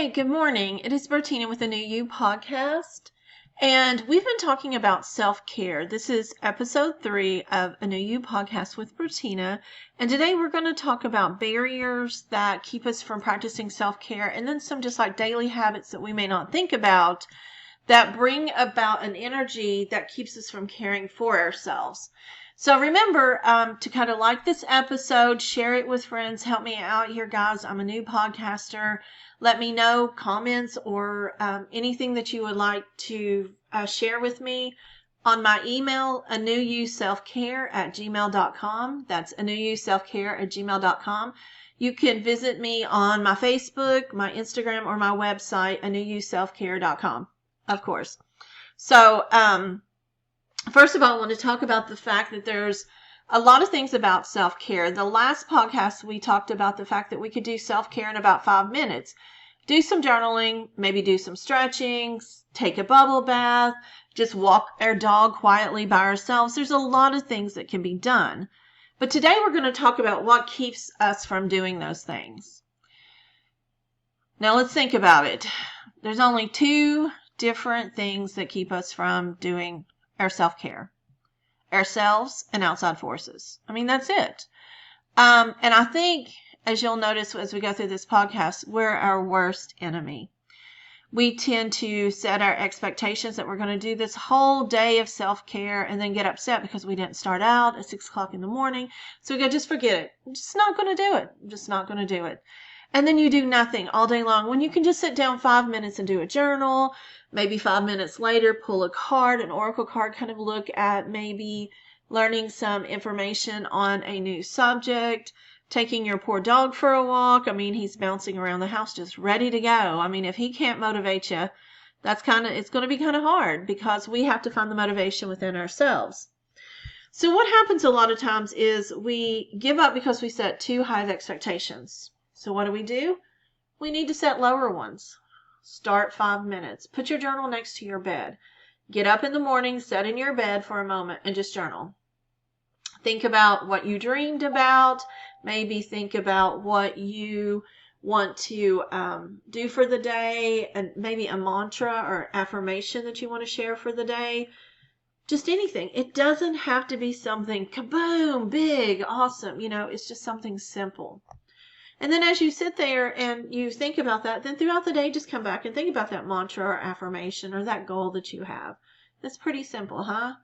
Hey, good morning. It is Bertina with the New You podcast, and we've been talking about self-care. This is episode 3 of a New You podcast with Bertina, and today we're going to talk about barriers that keep us from practicing self-care, and then some just like daily habits that we may not think about that bring about an energy that keeps us from caring for ourselves. So remember to kind of like this episode, share it with friends, help me out here, guys. I'm a new podcaster. Let me know comments or anything that you would like to share with me on my email, anewuselfcare@gmail.com. That's anewuselfcare@gmail.com. You can visit me on my Facebook, my Instagram, or my website, anewuselfcare.com, of course. So, first of all, I want to talk about the fact that there's a lot of things about self-care. The last podcast, we talked about the fact that we could do self-care in about 5 minutes. Do some journaling, maybe do some stretching, take a bubble bath, just walk our dog quietly by ourselves. There's a lot of things that can be done. But today we're going to talk about what keeps us from doing those things. Now let's think about it. There's only 2 different things that keep us from doing our self-care: ourselves and outside forces. I mean, that's it. And I think, as you'll notice as we go through this podcast, we're our worst enemy. We tend to set our expectations that we're going to do this whole day of self-care and then get upset because we didn't start out at 6 o'clock in the morning. So we go, just forget it. I'm just not going to do it. I'm just not going to do it. And then you do nothing all day long when you can just sit down 5 minutes and do a journal. Maybe 5 minutes later, pull a card, an oracle card, kind of look at maybe learning some information on a new subject, taking your poor dog for a walk. I mean, he's bouncing around the house just ready to go. I mean, if he can't motivate you, it's going to be kind of hard because we have to find the motivation within ourselves. So what happens a lot of times is we give up because we set too high of expectations. So what do? We need to set lower ones. Start 5 minutes. Put your journal next to your bed. Get up in the morning, sit in your bed for a moment, and just journal. Think about what you dreamed about. Maybe think about what you want to do for the day, and maybe a mantra or affirmation that you want to share for the day. Just anything. It doesn't have to be something kaboom, big, awesome. It's just something simple. And then as you sit there and you think about that, then throughout the day, just come back and think about that mantra or affirmation or that goal that you have. That's pretty simple, huh?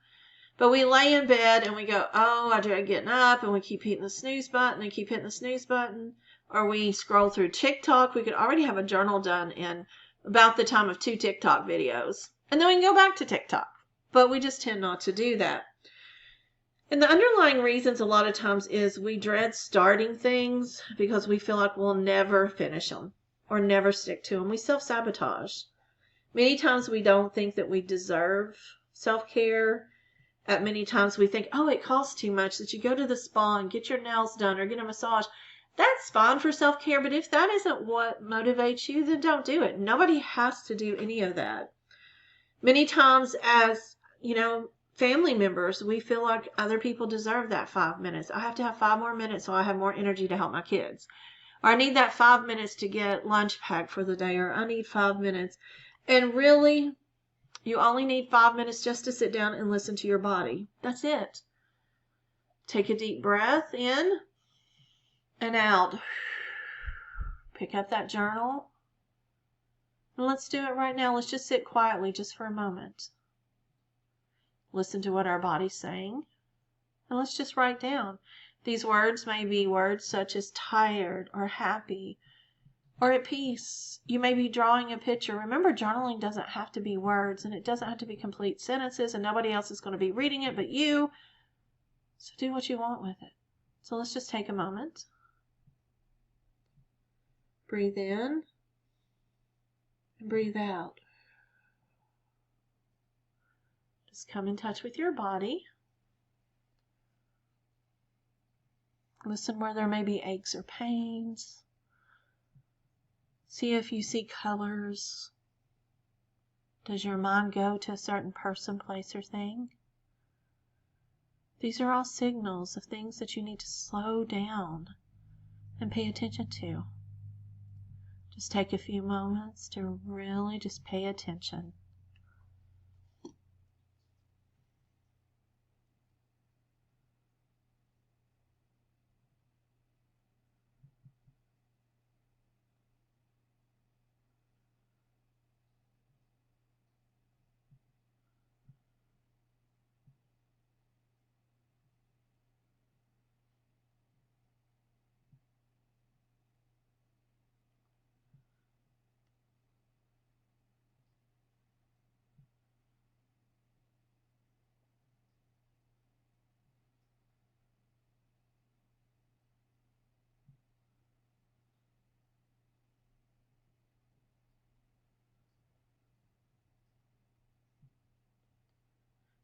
But we lay in bed and we go, oh, I dread getting up, and we keep hitting the snooze button and keep hitting the snooze button. Or we scroll through TikTok. We could already have a journal done in about the time of 2 TikTok videos. And then we can go back to TikTok. But we just tend not to do that. And the underlying reasons a lot of times is we dread starting things because we feel like we'll never finish them or never stick to them. We self-sabotage. Many times we don't think that we deserve self-care. At many times we think, oh, it costs too much, that you go to the spa and get your nails done or get a massage. That's fine for self-care, but if that isn't what motivates you, then don't do it. Nobody has to do any of that. Many times as, family members, we feel like other people deserve that 5 minutes. I have to have 5 more minutes so I have more energy to help my kids. Or I need that 5 minutes to get lunch packed for the day, or I need 5 minutes. And really, you only need 5 minutes just to sit down and listen to your body. That's it. Take a deep breath in and out. Pick up that journal. And let's do it right now. Let's just sit quietly just for a moment. Listen to what our body's saying. And let's just write down. These words may be words such as tired or happy or at peace. You may be drawing a picture. Remember, journaling doesn't have to be words, and it doesn't have to be complete sentences, and nobody else is going to be reading it but you. So do what you want with it. So let's just take a moment. Breathe in and breathe out. Just come in touch with your body. Listen where there may be aches or pains. See if you see colors. Does your mind go to a certain person, place, or thing? These are all signals of things that you need to slow down and pay attention to. Just take a few moments to really just pay attention.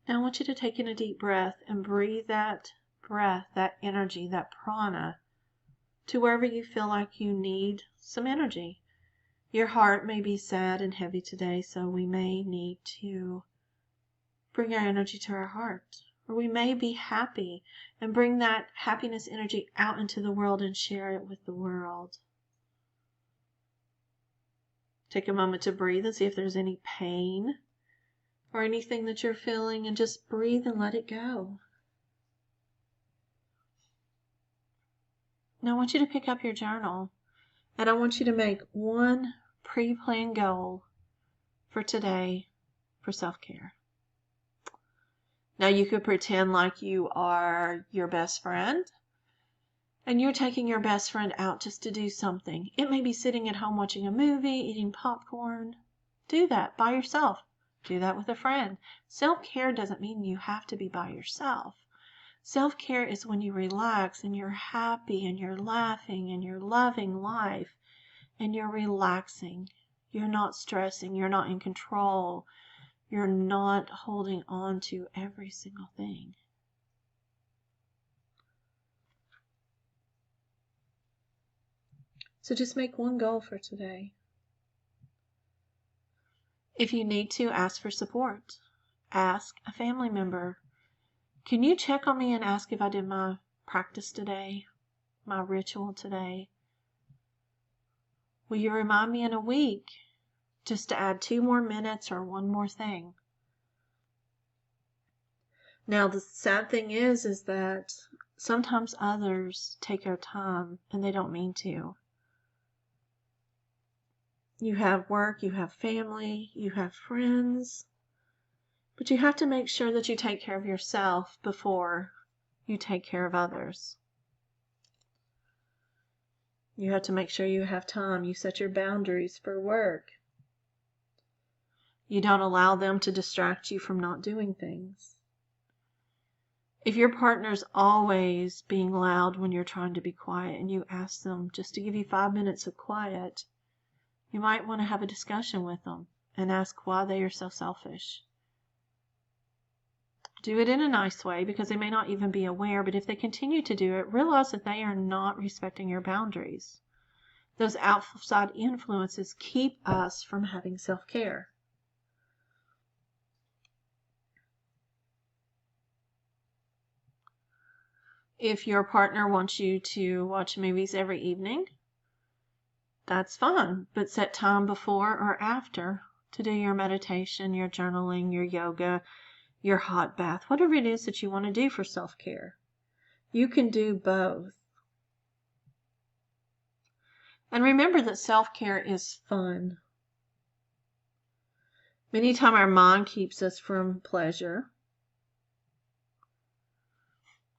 Now I want you to take in a deep breath and breathe that breath, that energy, that prana, to wherever you feel like you need some energy. Your heart may be sad and heavy today, so we may need to bring our energy to our heart. Or we may be happy and bring that happiness energy out into the world and share it with the world. Take a moment to breathe and see if there's any pain or anything that you're feeling, and just breathe and let it go. Now I want you to pick up your journal, and I want you to make one pre-planned goal for today for self-care. Now you could pretend like you are your best friend and you're taking your best friend out just to do something. It may be sitting at home watching a movie, eating popcorn. Do that by yourself. Do that with a friend. Self-care doesn't mean you have to be by yourself. Self-care is when you relax and you're happy and you're laughing and you're loving life and you're relaxing. You're not stressing. You're not in control. You're not holding on to every single thing. So just make one goal for today. If you need to, ask for support. Ask a family member. Can you check on me and ask if I did my practice today, my ritual today? Will you remind me in a week just to add 2 more minutes or one more thing? Now, the sad thing is that sometimes others take our time and they don't mean to. You have work, you have family, you have friends, but you have to make sure that you take care of yourself before you take care of others. You have to make sure you have time. You set your boundaries for work. You don't allow them to distract you from not doing things. If your partner's always being loud when you're trying to be quiet and you ask them just to give you 5 minutes of quiet, you might want to have a discussion with them and ask why they are so selfish. Do it in a nice way because they may not even be aware, but if they continue to do it, realize that they are not respecting your boundaries. Those outside influences keep us from having self-care. If your partner wants you to watch movies every evening, that's fine, but set time before or after to do your meditation, your journaling, your yoga, your hot bath, whatever it is that you want to do for self-care. You can do both. And remember that self-care is fun. Many times our mind keeps us from pleasure.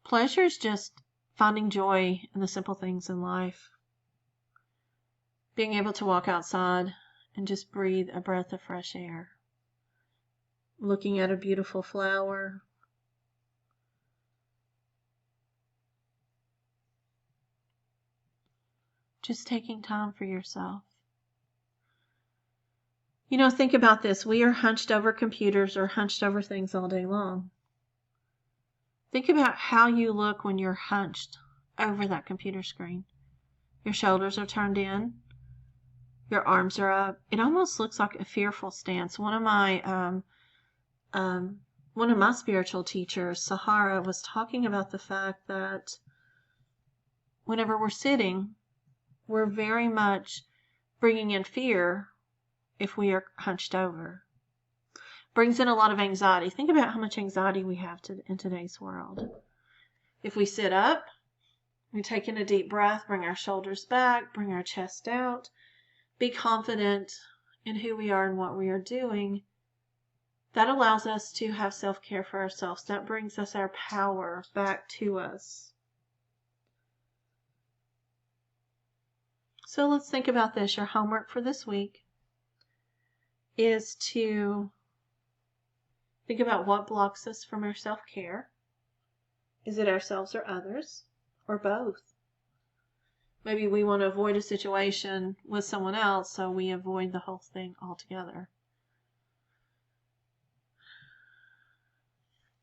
Pleasure is just finding joy in the simple things in life. Being able to walk outside and just breathe a breath of fresh air. Looking at a beautiful flower. Just taking time for yourself. You know, think about this. We are hunched over computers or hunched over things all day long. Think about how you look when you're hunched over that computer screen. Your shoulders are turned in. Your arms are up. It almost looks like a fearful stance. One of my spiritual teachers, Sahara, was talking about the fact that whenever we're sitting, we're very much bringing in fear if we are hunched over. Brings in a lot of anxiety. Think about how much anxiety we have in today's world. If we sit up, we take in a deep breath, bring our shoulders back, bring our chest out, be confident in who we are and what we are doing. That allows us to have self-care for ourselves. That brings us our power back to us. So let's think about this. Your homework for this week is to think about what blocks us from our self-care. Is it ourselves or others, or both? Maybe we want to avoid a situation with someone else, so we avoid the whole thing altogether.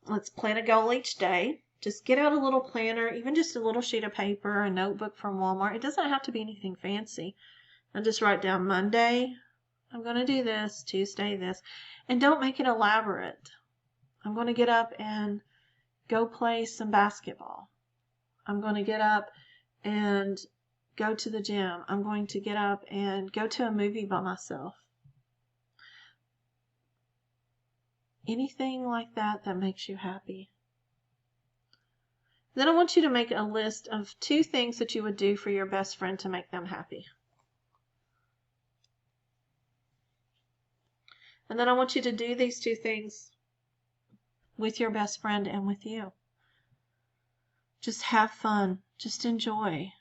Let's plan a goal each day. Just get out a little planner, even just a little sheet of paper, a notebook from Walmart. It doesn't have to be anything fancy. And just write down Monday, I'm going to do this, Tuesday, this. And don't make it elaborate. I'm going to get up and go play some basketball. I'm going to get up and go to the gym. I'm going to get up and go to a movie by myself. Anything like that that makes you happy. Then I want you to make a list of 2 things that you would do for your best friend to make them happy. And then I want you to do these 2 things with your best friend and with you. Just have fun. Just enjoy.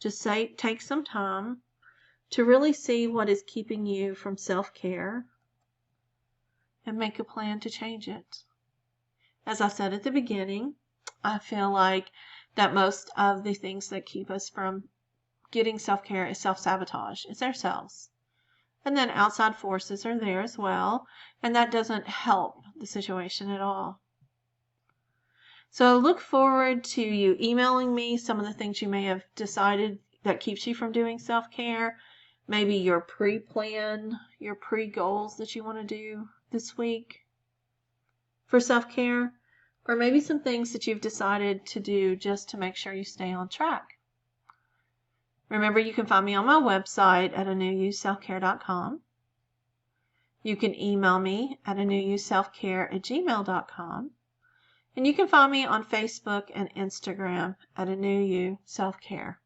Just take some time to really see what is keeping you from self-care and make a plan to change it. As I said at the beginning, I feel like that most of the things that keep us from getting self-care is self-sabotage. It's ourselves. And then outside forces are there as well, and that doesn't help the situation at all. So look forward to you emailing me some of the things you may have decided that keeps you from doing self-care. Maybe your pre-plan, your pre-goals that you want to do this week for self-care, or maybe some things that you've decided to do just to make sure you stay on track. Remember, you can find me on my website at anewyousselfcare.com. You can email me at anewyousselfcare@gmail.com. And you can find me on Facebook and Instagram at anewyousselfcare.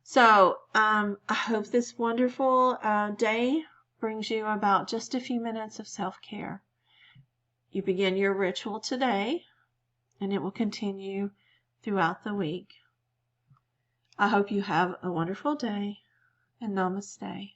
So I hope this wonderful day brings you about just a few minutes of self-care. You begin your ritual today, and it will continue throughout the week. I hope you have a wonderful day, and namaste.